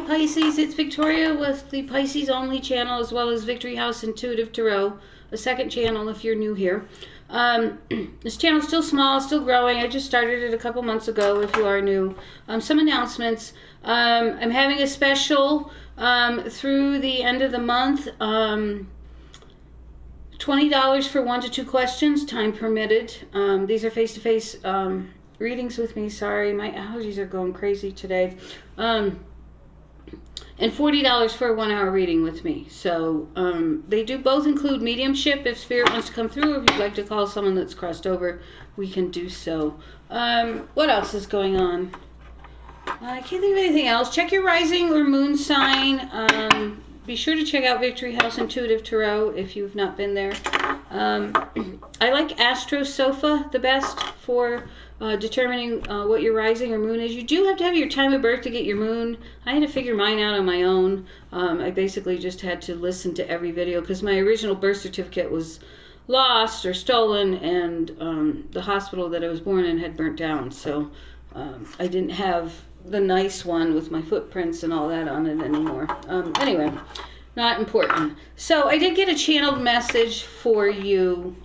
Pisces, it's Victoria with the Pisces Only channel, as well as Victory House Intuitive Tarot, a second channel if you're new here. This channel is still small, still growing. I just started it a couple months ago if you are new. Some announcements. I'm having a special through the end of the month. $20 for 1 to 2 questions, time permitted. These are face-to-face readings with me. Sorry, my allergies are going crazy today. And $40 for a 1-hour reading with me. So they do both include mediumship. If Spirit wants to come through, or if you'd like to call someone that's crossed over, we can do so. What else is going on? I can't think of anything else. Check your rising or moon sign. Be sure to check out Victory House Intuitive Tarot if you've not been there. I like Astro Sofa the best for determining what your rising or moon is. You do have to have your time of birth to get your moon. I had to figure mine out on my own. I basically just had to listen to every video because my original birth certificate was lost or stolen, and the hospital that I was born in had burnt down. So I didn't have the nice one with my footprints and all that on it anymore. Anyway, not important. So I did get a channeled message for you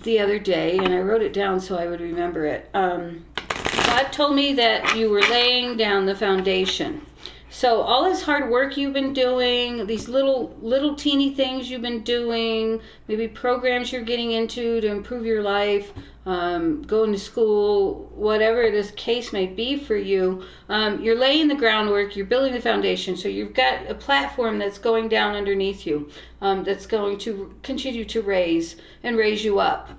the other day, and I wrote it down so I would remember it. God told me that you were laying down the foundation. So all this hard work you've been doing, these little teeny things you've been doing, maybe programs you're getting into to improve your life, going to school, whatever this case may be for you, you're laying the groundwork, you're building the foundation. So you've got a platform that's going down underneath you, that's going to continue to raise you up.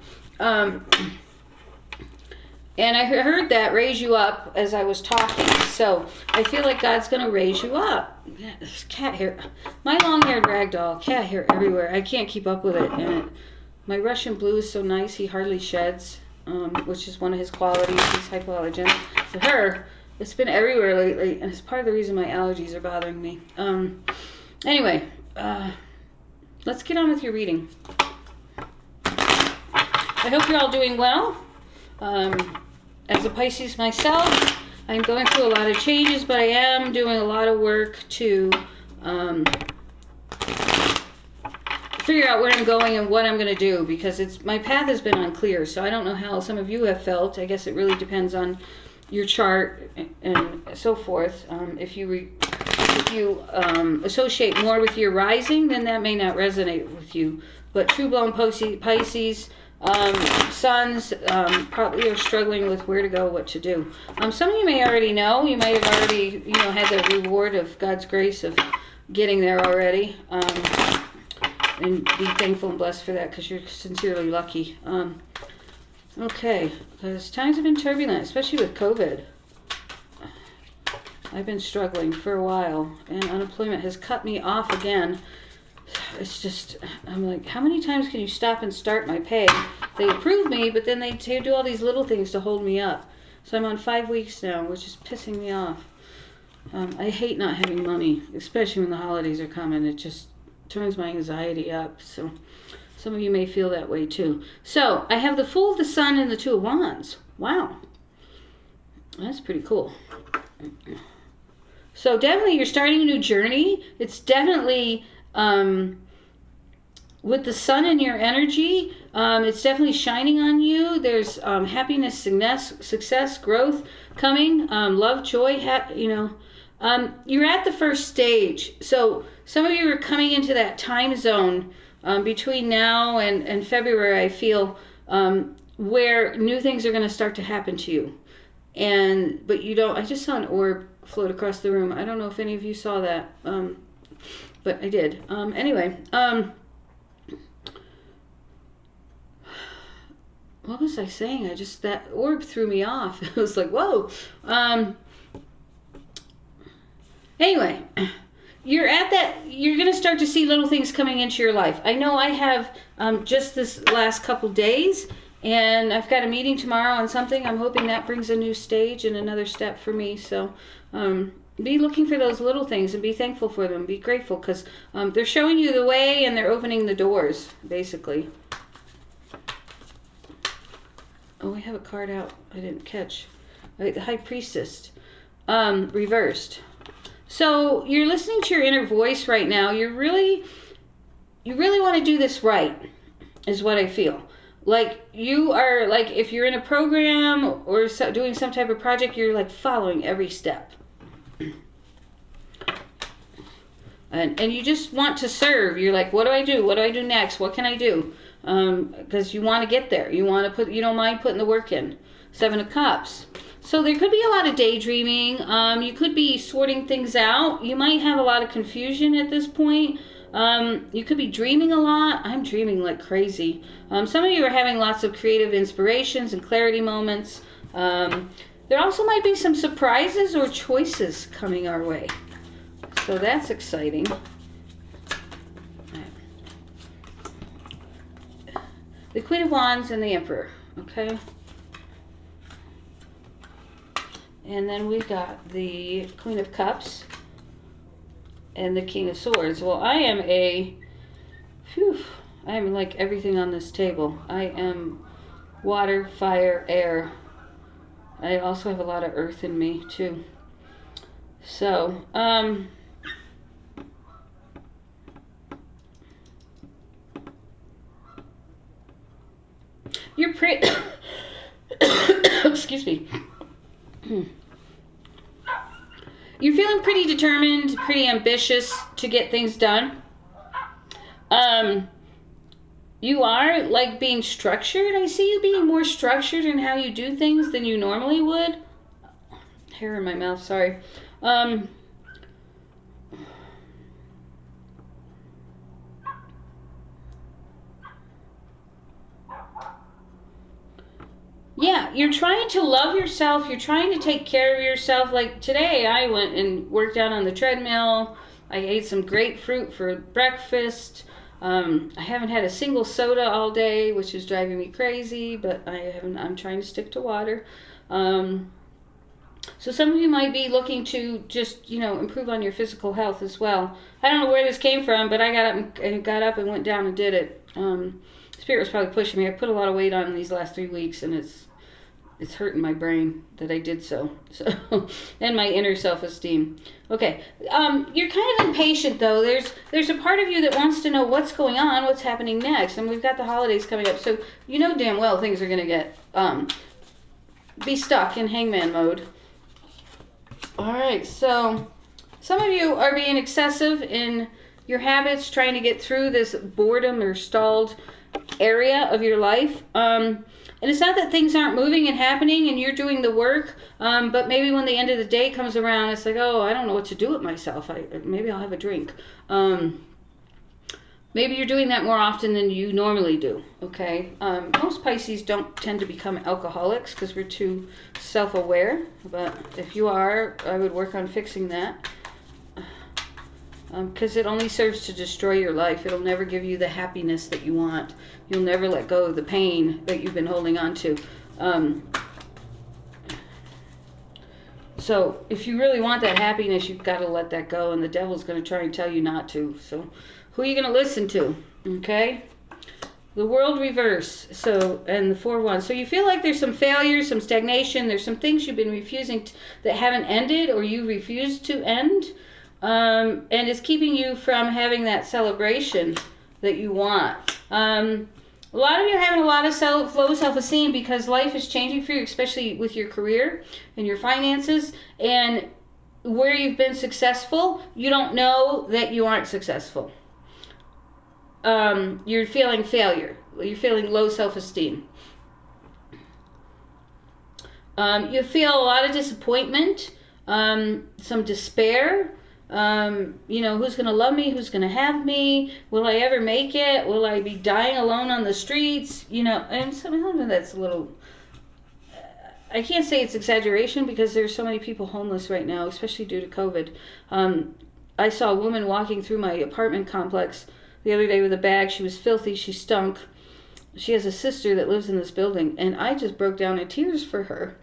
And I heard that, raise you up, as I was talking. So I feel like God's going to raise you up. There's cat hair. My long-haired ragdoll, cat hair everywhere. I can't keep up with it. And my Russian blue is so nice, he hardly sheds, which is one of his qualities. He's hypoallergenic. For her, it's been everywhere lately, and it's part of the reason my allergies are bothering me. Anyway, let's get on with your reading. I hope you're all doing well. As a Pisces myself, I'm going through a lot of changes, but I am doing a lot of work to figure out where I'm going and what I'm going to do, because my path has been unclear. So I don't know how some of you have felt. I guess it really depends on your chart and so forth. If you associate more with your rising, then that may not resonate with you. But true-blown Pisces, sons probably are struggling with where to go, what to do. Some of you may already know. You might have already, had the reward of God's grace of getting there already. And be thankful and blessed for that, because you're sincerely lucky. Okay, because times have been turbulent, especially with COVID. I've been struggling for a while, and unemployment has cut me off again. It's just, I'm like, how many times can you stop and start my pay? They approve me, but then they do all these little things to hold me up. So I'm on 5 weeks now, which is pissing me off. I hate not having money, especially when the holidays are coming. It just turns my anxiety up. So some of you may feel that way too. So I have the Fool of the Sun and the Two of Wands. Wow. That's pretty cool. So definitely you're starting a new journey. It's definitely... with the sun in your energy, it's definitely shining on you. There's happiness, success, growth coming, love, joy. You're at the first stage. So some of you are coming into that time zone between now and February, I feel, where new things are going to start to happen to you. But you don't. I just saw an orb float across the room. I don't know if any of you saw that. But I did. Anyway, what was I saying? That orb threw me off. It was like, whoa. Anyway, you're going to start to see little things coming into your life. I know I have just this last couple days, and I've got a meeting tomorrow on something. I'm hoping that brings a new stage and another step for me. So, be looking for those little things and be thankful for them. Be grateful, because they're showing you the way and they're opening the doors, basically. Oh, we have a card out I didn't catch. Right, the High Priestess. reversed. So you're listening to your inner voice right now. You really want to do this right, is what I feel. Like you are, like if you're in a program or doing some type of project, you're like following every step. And you just want to serve. You're like, what do I do? What do I do next? What can I do? Because you want to get there. You don't mind putting the work in. 7 of Cups. So there could be a lot of daydreaming. You could be sorting things out. You might have a lot of confusion at this point. You could be dreaming a lot. I'm dreaming like crazy. Some of you are having lots of creative inspirations and clarity moments. There also might be some surprises or choices coming our way. So that's exciting. The Queen of Wands and the Emperor. Okay. And then we've got the Queen of Cups and the King of Swords. Well, I am like everything on this table. I am water, fire, air. I also have a lot of earth in me too. So, you're pretty, excuse me. You're feeling pretty determined, pretty ambitious to get things done. You are like being structured. I see you being more structured in how you do things than you normally would. Hair in my mouth, sorry. Yeah, you're trying to love yourself. You're trying to take care of yourself. Like today, I went and worked out on the treadmill. I ate some grapefruit for breakfast. I haven't had a single soda all day, which is driving me crazy, but I'm trying to stick to water. So some of you might be looking to just, improve on your physical health as well. I don't know where this came from, but I got up and went down and did it. Spirit was probably pushing me. I put a lot of weight on these last 3 weeks, and it's hurting my brain that I did so. And my inner self-esteem. Okay, you're kind of impatient though. There's a part of you that wants to know what's going on, what's happening next, and we've got the holidays coming up, so you know damn well things are gonna get be stuck in hangman mode. All right, so some of you are being excessive in your habits, trying to get through this boredom or stalled area of your life. And it's not that things aren't moving and happening and you're doing the work, but maybe when the end of the day comes around, it's like, oh, I don't know what to do with myself. Maybe I'll have a drink. Maybe you're doing that more often than you normally do, okay? Most Pisces don't tend to become alcoholics because we're too self-aware, but if you are, I would work on fixing that. Because it only serves to destroy your life. It'll never give you the happiness that you want. You'll never let go of the pain that you've been holding on to. So if you really want that happiness, you've got to let that go, and the devil's going to try and tell you not to. So who are you going to listen to? Okay? The World reverse. So, and the 4 of Wands. So you feel like there's some failure, some stagnation. There's some things you've been refusing that haven't ended, or you refuse to end. And it's keeping you from having that celebration that you want. A lot of you are having a lot of low self-esteem because life is changing for you, especially with your career and your finances. And where you've been successful, you don't know that you aren't successful. You're feeling failure. You're feeling low self-esteem. You feel a lot of disappointment, some despair. Who's going to love me? Who's going to have me? Will I ever make it? Will I be dying alone on the streets? And sometimes that's a little, I can't say it's exaggeration because there's so many people homeless right now, especially due to COVID. I saw a woman walking through my apartment complex the other day with a bag. She was filthy. She stunk. She has a sister that lives in this building, and I just broke down in tears for her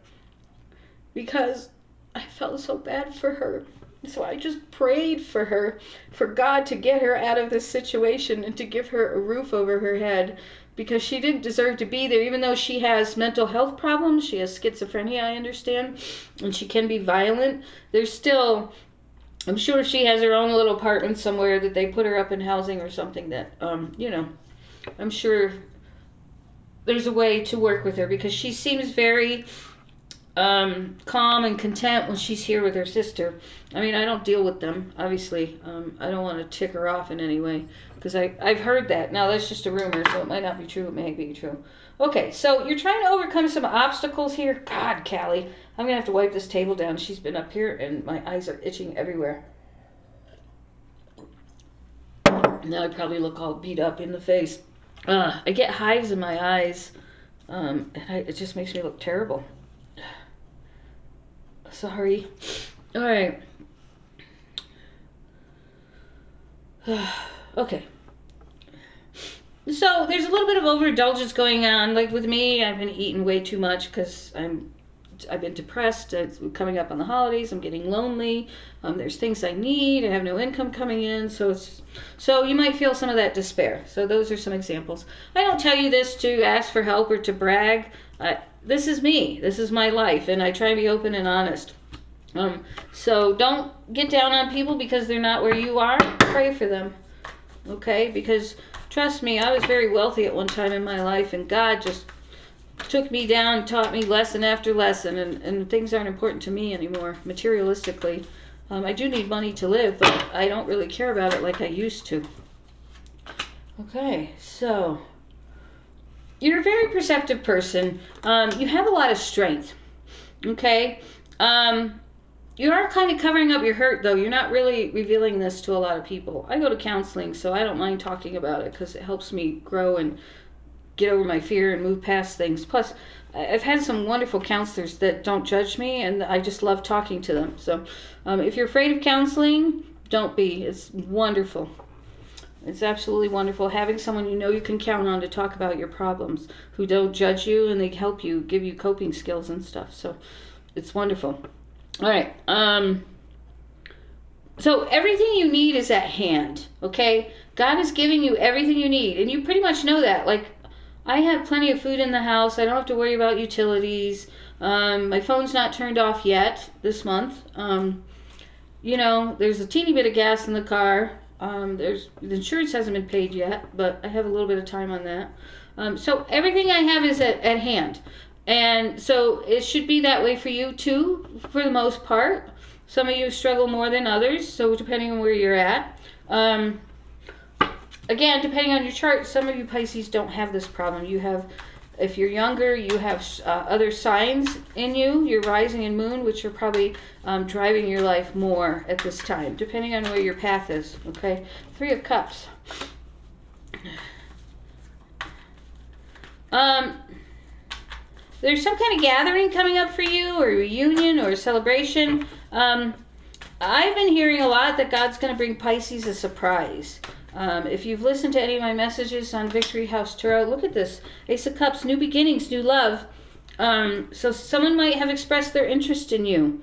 because I felt so bad for her. So I just prayed for her, for God to get her out of this situation and to give her a roof over her head, because she didn't deserve to be there, even though she has mental health problems. She has schizophrenia, I understand, and she can be violent. There's still, I'm sure she has her own little apartment somewhere that they put her up in housing or something that, you know, I'm sure there's a way to work with her, because she seems very calm and content when she's here with her sister. I mean, I don't deal with them, obviously. I don't want to tick her off in any way, because I've heard that. Now, that's just a rumor, so it might not be true. It may be true. Okay, so you're trying to overcome some obstacles here. God, Callie, I'm going to have to wipe this table down. She's been up here, and my eyes are itching everywhere. Now I probably look all beat up in the face. I get hives in my eyes, and it just makes me look terrible. Sorry. All right. Okay. So there's a little bit of overindulgence going on. Like with me, I've been eating way too much because I've been depressed. It's coming up on the holidays. I'm getting lonely. There's things I need. I have no income coming in. So you might feel some of that despair. So those are some examples. I don't tell you this to ask for help or to brag. This is me. This is my life, and I try to be open and honest. So don't get down on people because they're not where you are. Pray for them, okay? Because trust me, I was very wealthy at one time in my life, and God just took me down, taught me lesson after lesson, and things aren't important to me anymore, materialistically. I do need money to live, but I don't really care about it like I used to. Okay, so you're a very perceptive person. You have a lot of strength, okay? You are kind of covering up your hurt, though. You're not really revealing this to a lot of people. I go to counseling, so I don't mind talking about it because it helps me grow and get over my fear and move past things. Plus, I've had some wonderful counselors that don't judge me, and I just love talking to them. So if you're afraid of counseling, don't be. It's wonderful. It's absolutely wonderful having someone you know you can count on to talk about your problems, who don't judge you, and they help you, give you coping skills and stuff. So it's wonderful. All right. So everything you need is at hand, okay? God is giving you everything you need, and you pretty much know that. Like, I have plenty of food in the house. I don't have to worry about utilities. My phone's not turned off yet this month. You know, there's a teeny bit of gas in the car. The insurance hasn't been paid yet, but I have a little bit of time on that. So everything I have is at hand. And so it should be that way for you too, for the most part. Some of you struggle more than others, so depending on where you're at. Again, depending on your chart, some of you Pisces don't have this problem. You have, if you're younger, you have other signs in you, your rising and moon, which are probably driving your life more at this time, depending on where your path is, okay? 3 of Cups. There's some kind of gathering coming up for you, or a reunion, or a celebration. I've been hearing a lot that God's going to bring Pisces a surprise. If you've listened to any of my messages on Victory House Tarot, look at this. Ace of Cups, new beginnings, new love. So someone might have expressed their interest in you.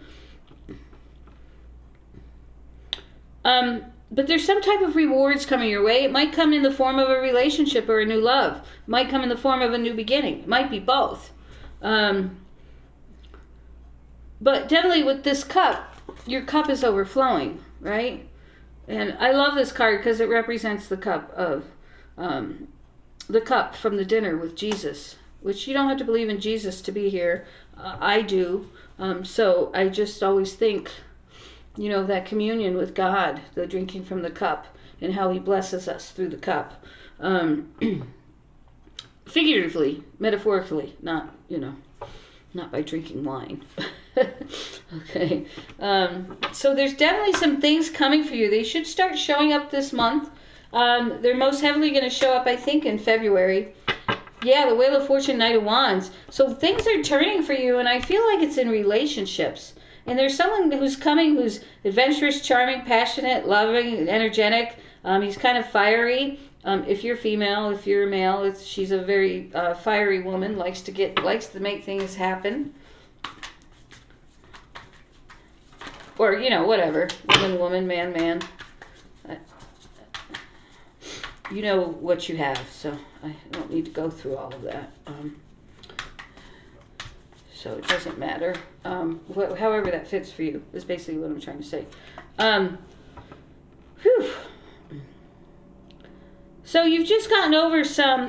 But there's some type of rewards coming your way. It might come in the form of a relationship or a new love. It might come in the form of a new beginning. It might be both. But definitely with this cup, your cup is overflowing, right? And I love this card because it represents the cup of, the cup from the dinner with Jesus, which you don't have to believe in Jesus to be here. I do. So I just always think, you know, that communion with God, the drinking from the cup, and how he blesses us through the cup. Figuratively, metaphorically, not, you know, not by drinking wine. Okay. So there's definitely some things coming for you. They should start showing up this month. They're most heavily going to show up, I think, in February. Yeah, the Wheel of Fortune, Knight of Wands. So things are turning for you, and I feel like it's in relationships. And there's someone who's coming who's adventurous, charming, passionate, loving, energetic. He's kind of fiery. If you're female, if you're male, she's a very fiery woman. Likes to make things happen. Or, you know, whatever. Woman, man. you know what you have, so I don't need to go through all of that. So it doesn't matter. However that fits for you is basically what I'm trying to say. Whew. So you've just gotten over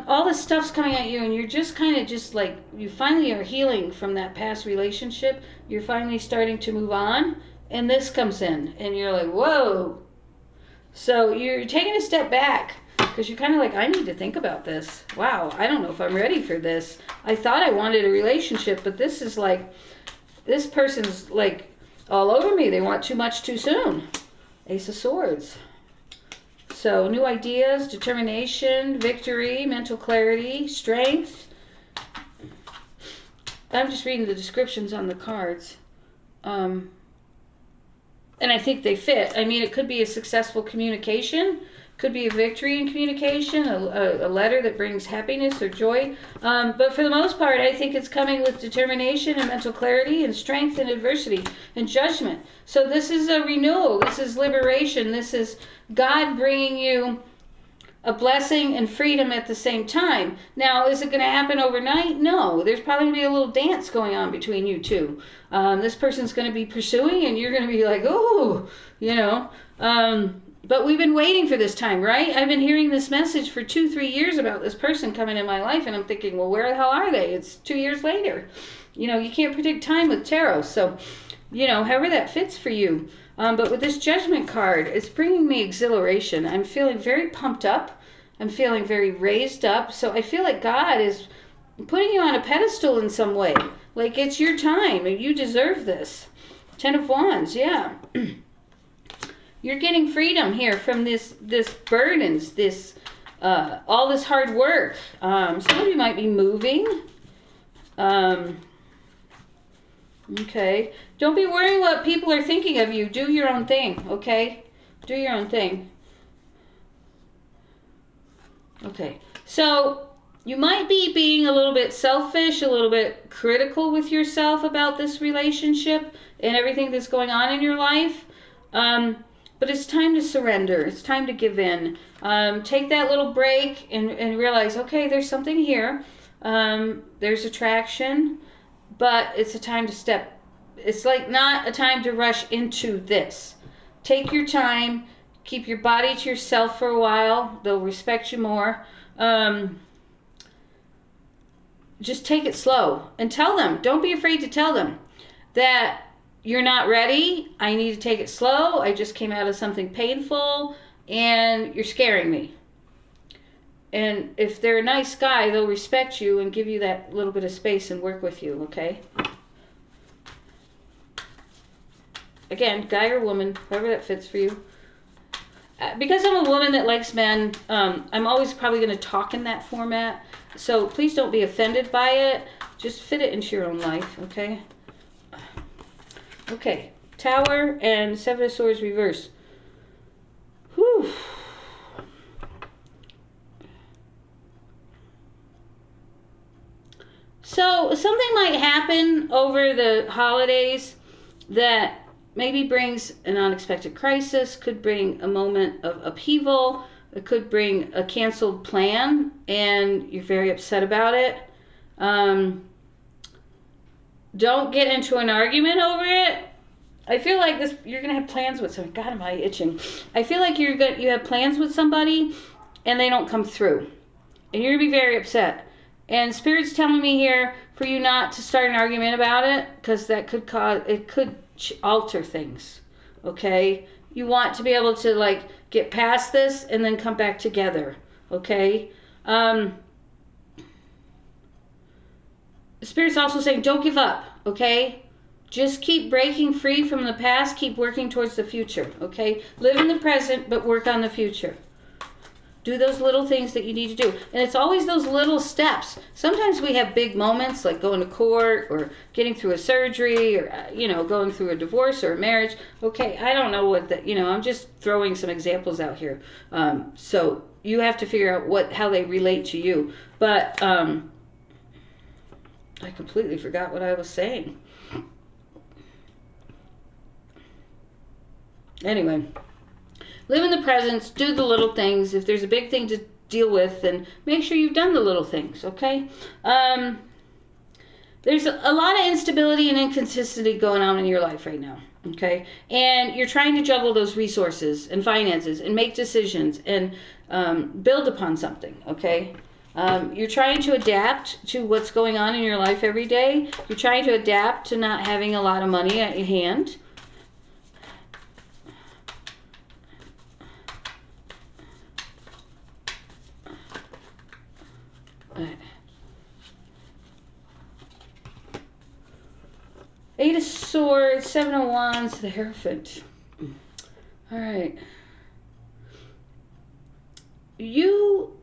all this stuff's coming at you, and you're just kind of just like, you finally are healing from that past relationship. You're finally starting to move on, and this comes in, and you're like, whoa. So you're taking a step back, because you're kind of like, I need to think about this. Wow, I don't know if I'm ready for this. I thought I wanted a relationship, but this is like, this person's like all over me. They want too much too soon. Ace of Swords. So new ideas, determination, victory, mental clarity, strength. I'm just reading the descriptions on the cards. And I think they fit. I mean, it could be a successful communication. Could be a victory in communication, a letter that brings happiness or joy. But for the most part, I think it's coming with determination and mental clarity and strength and adversity and judgment. So this is a renewal. This is liberation. This is God bringing you a blessing and freedom at the same time. Now, is it going to happen overnight? No. There's probably going to be a little dance going on between you two. This person's going to be pursuing, and you're going to be like, oh, you know. But we've been waiting for this time, right? I've been hearing this message for 2-3 years about this person coming in my life, and I'm thinking, well, where the hell are they? It's 2 years later. You know, you can't predict time with tarot. So, you know, however that fits for you. But with this Judgment card, it's bringing me exhilaration. I'm feeling very pumped up. I'm feeling very raised up. So I feel like God is putting you on a pedestal in some way. Like, it's your time, and you deserve this. 10 of Wands, yeah. You're getting freedom here from this burdens, this all this hard work. Some of you might be moving. Okay. Don't be worrying what people are thinking of you. Do your own thing, okay? Do your own thing. Okay. So you might be being a little bit selfish, a little bit critical with yourself about this relationship and everything that's going on in your life. But it's time to surrender. It's time to give in. Take that little break and realize, okay, there's something here. There's attraction, but it's a time to step. It's like not a time to rush into this. Take your time. Keep your body to yourself for a while. They'll respect you more. Just take it slow. And tell them. Don't be afraid to tell them that you're not ready. I need to take it slow. I just came out of something painful, and you're scaring me. And if they're a nice guy, they'll respect you and give you that little bit of space and work with you, okay? Again, guy or woman, however that fits for you. Because I'm a woman that likes men, I'm always probably going to talk in that format. So please don't be offended by it. Just fit it into your own life, okay? Okay, Tower and Seven of Swords reverse. Whew. So something might happen over the holidays that maybe brings an unexpected crisis, could bring a moment of upheaval, it could bring a canceled plan, and you're very upset about it. Don't get into an argument over it. I feel like you're going to have plans with somebody. God, am I itching. I feel like you have plans with somebody and they don't come through. And you're going to be very upset. And Spirit's telling me here for you not to start an argument about it, because that could alter things. Okay? You want to be able to like get past this and then come back together. Okay? Spirit's also saying, don't give up, okay? Just keep breaking free from the past. Keep working towards the future, okay? Live in the present, but work on the future. Do those little things that you need to do. And it's always those little steps. Sometimes we have big moments, like going to court or getting through a surgery or, going through a divorce or a marriage. Okay, I don't know what I'm just throwing some examples out here. So you have to figure out how they relate to you. But, I completely forgot what I was saying. Anyway, live in the present, do the little things. If there's a big thing to deal with, then make sure you've done the little things, okay? There's a lot of instability and inconsistency going on in your life right now, okay? And you're trying to juggle those resources and finances and make decisions and build upon something, okay? You're trying to adapt to what's going on in your life every day. You're trying to adapt to not having a lot of money at your hand. Eight of Swords, Seven of Wands, the Hierophant. All right. You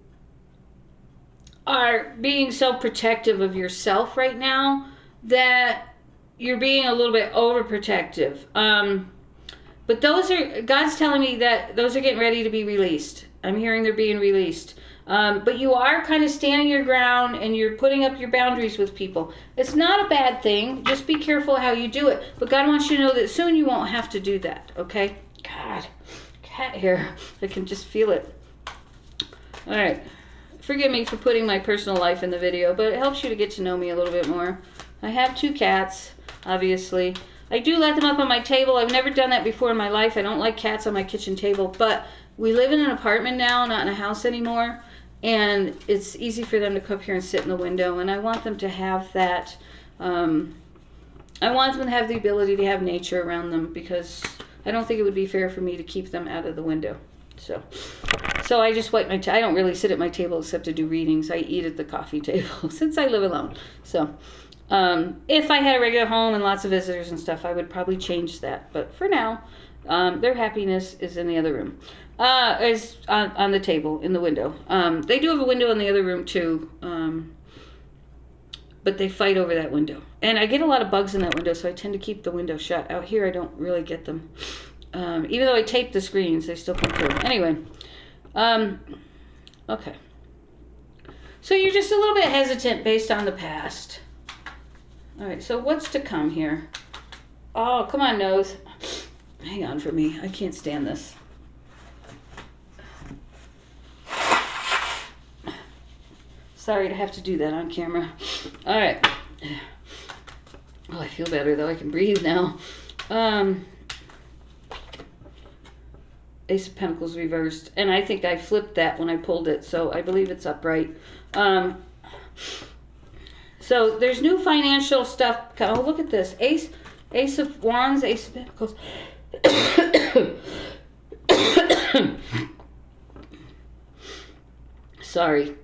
are being so protective of yourself right now that you're being a little bit overprotective. But those are, God's telling me that those are getting ready to be released. I'm hearing they're being released. But you are kind of standing your ground and you're putting up your boundaries with people. It's not a bad thing. Just be careful how you do it. But God wants you to know that soon you won't have to do that, okay? God, cat hair. I can just feel it. All right. Forgive me for putting my personal life in the video, but it helps you to get to know me a little bit more. I have 2 cats, obviously. I do let them up on my table. I've never done that before in my life. I don't like cats on my kitchen table, but we live in an apartment now, not in a house anymore. And it's easy for them to come up here and sit in the window. And I want them to have that, I want them to have the ability to have nature around them, because I don't think it would be fair for me to keep them out of the window. So I just wipe my, I don't really sit at my table except to do readings. I eat at the coffee table since I live alone. So if I had a regular home and lots of visitors and stuff, I would probably change that. But for now, their happiness is in the other room. Is on the table in the window. They do have a window in the other room too, but they fight over that window. And I get a lot of bugs in that window, so I tend to keep the window shut. Out here, I don't really get them. Even though I tape the screens, they still come through. Anyway, okay. So you're just a little bit hesitant based on the past. All right, so what's to come here? Oh, come on, nose. Hang on for me. I can't stand this. Sorry to have to do that on camera. All right. Oh, I feel better, though. I can breathe now. Ace of Pentacles reversed. And I think I flipped that when I pulled it, so I believe it's upright. So there's new financial stuff. Oh, look at this. Ace of Wands, Ace of Pentacles. Sorry.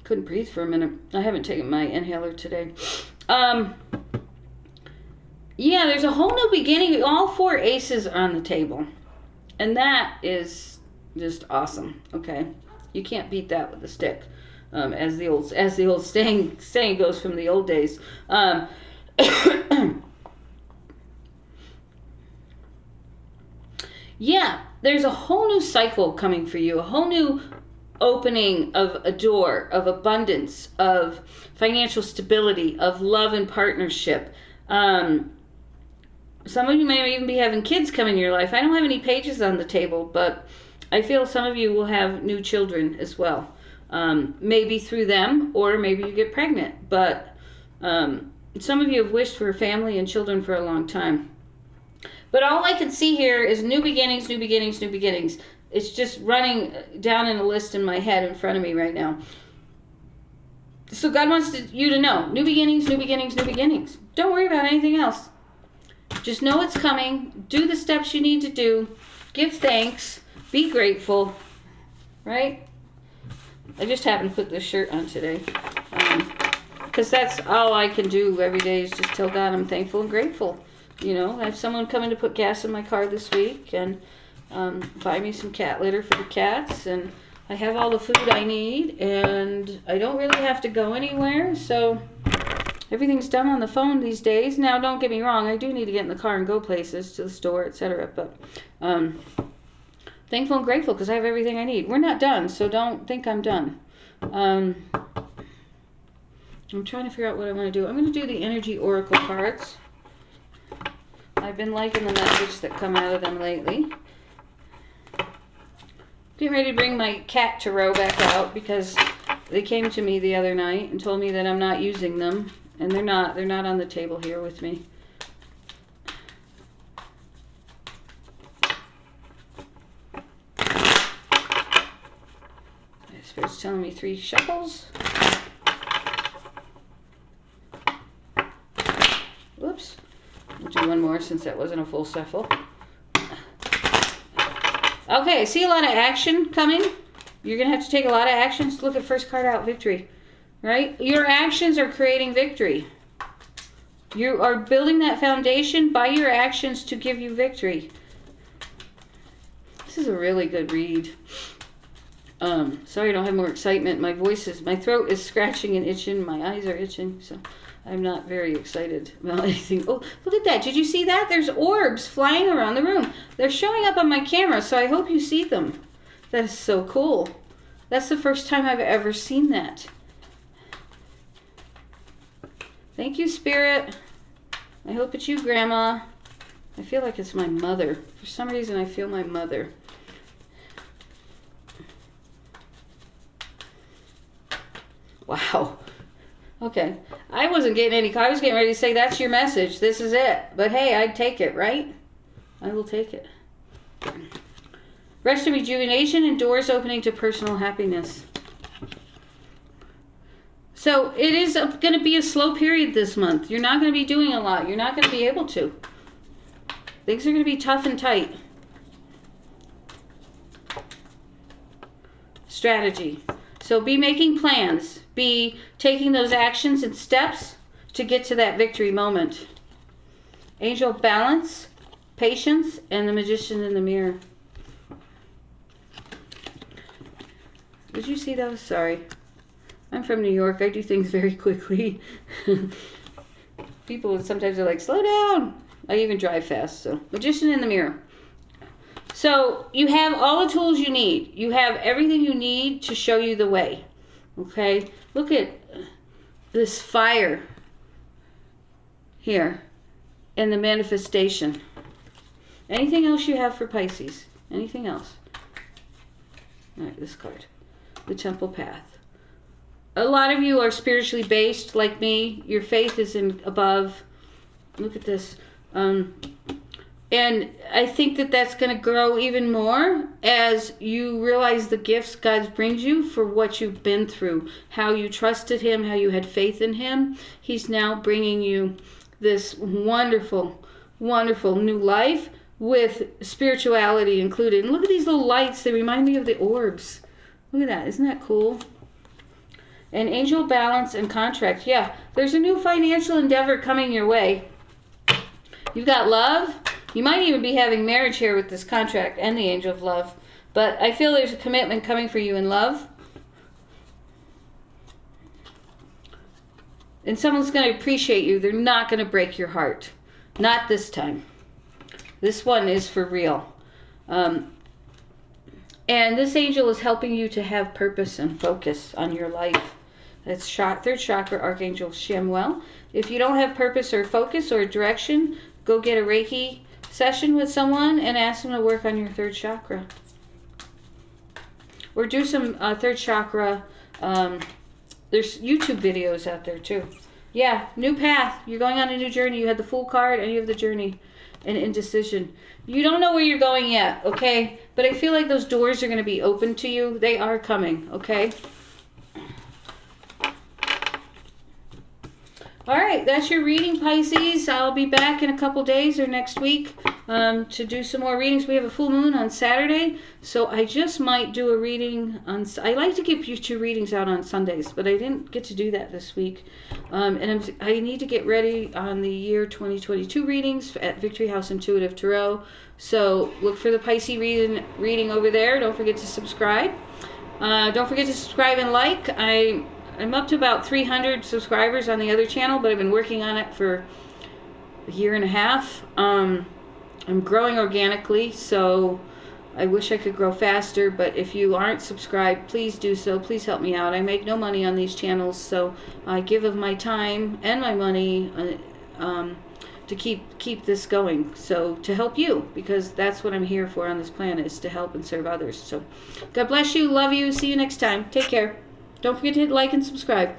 Couldn't breathe for a minute. I haven't taken my inhaler today. Yeah, there's a whole new beginning. All 4 aces are on the table. And that is just awesome. Okay. You can't beat that with a stick. As the old saying goes from the old days. Yeah, there's a whole new cycle coming for you. A whole new opening of a door of abundance, of financial stability, of love and partnership. Some of you may even be having kids come in your life. I don't have any pages on the table, but I feel some of you will have new children as well. Maybe through them, or maybe you get pregnant. But some of you have wished for a family and children for a long time. But all I can see here is new beginnings, new beginnings, new beginnings. It's just running down in a list in my head in front of me right now. So God wants you to know, new beginnings, new beginnings, new beginnings. Don't worry about anything else. Just know it's coming. Do the steps you need to do. Give thanks. Be grateful. Right? I just happened to put this shirt on today. Because that's all I can do every day is just tell God I'm thankful and grateful. You know, I have someone coming to put gas in my car this week and buy me some cat litter for the cats. And I have all the food I need. And I don't really have to go anywhere. So everything's done on the phone these days. Now, don't get me wrong. I do need to get in the car and go places, to the store, etc. But thankful and grateful because I have everything I need. We're not done, so don't think I'm done. I'm trying to figure out what I want to do. I'm going to do the Energy Oracle cards. I've been liking the message that come out of them lately. Getting ready to bring my cat tarot back out because they came to me the other night and told me that I'm not using them. And they're not on the table here with me. Spirit's telling me 3 shuffles. Whoops. We'll do one more since that wasn't a full shuffle. Okay, I see a lot of action coming. You're going to have to take a lot of actions. Look at first card out, victory. Right? Your actions are creating victory. You are building that foundation by your actions to give you victory. This is a really good read. Sorry I don't have more excitement. My throat is scratching and itching. My eyes are itching, so I'm not very excited about anything. Oh, look at that. Did you see that? There's orbs flying around the room. They're showing up on my camera, so I hope you see them. That is so cool. That's the first time I've ever seen that. Thank you, Spirit. I hope it's you, Grandma. I feel like it's my mother. For some reason, I feel my mother. Wow. Okay. I wasn't getting any. I was getting ready to say, that's your message. This is it. But hey, I'd take it, right? I will take it. Rest and rejuvenation and doors opening to personal happiness. So it is going to be a slow period this month. You're not going to be doing a lot. You're not going to be able to. Things are going to be tough and tight. Strategy. So be making plans. Be taking those actions and steps to get to that victory moment. Angel balance, patience, and the magician in the mirror. Did you see those? Sorry. I'm from New York. I do things very quickly. People sometimes are like, slow down. I even drive fast. So, magician in the mirror. So, you have all the tools you need. You have everything you need to show you the way. Okay? Look at this fire here and the manifestation. Anything else you have for Pisces? Anything else? All right, this card. The Temple Path. A lot of you are spiritually based like me. Your faith is in above. Look at this. And I think that that's going to grow even more as you realize the gifts God brings you for what you've been through, how you trusted Him, how you had faith in Him. He's now bringing you this wonderful, wonderful new life with spirituality included. And look at these little lights. They remind me of the orbs. Look at that. Isn't that cool? And angel balance and contract. Yeah, there's a new financial endeavor coming your way. You've got love. You might even be having marriage here with this contract and the angel of love. But I feel there's a commitment coming for you in love. And someone's going to appreciate you. They're not going to break your heart. Not this time. This one is for real. And this angel is helping you to have purpose and focus on your life. That's third chakra, Archangel Shemuel. If you don't have purpose or focus or direction, go get a Reiki session with someone and ask them to work on your third chakra. Or do some third chakra. There's YouTube videos out there too. Yeah, new path. You're going on a new journey. You had the Fool card and you have the journey and indecision. You don't know where you're going yet, okay? But I feel like those doors are going to be open to you. They are coming, okay? All right, that's your reading, Pisces. I'll be back in a couple days or next week to do some more readings. We have a full moon on Saturday, so I just might do a reading on. I like to give you 2 readings out on Sundays, but I didn't get to do that this week. And I need to get ready on the year 2022 readings at Victory House Intuitive Tarot. So look for the Pisces reading over there. Don't forget to subscribe. Don't forget to subscribe and like. I'm up to about 300 subscribers on the other channel, but I've been working on it for a year and a half. I'm growing organically, so I wish I could grow faster, but if you aren't subscribed, please do so. Please help me out. I make no money on these channels, so I give of my time and my money to keep this going. So to help you, because that's what I'm here for on this planet, is to help and serve others. So God bless you. Love you. See you next time. Take care. Don't forget to hit like and subscribe.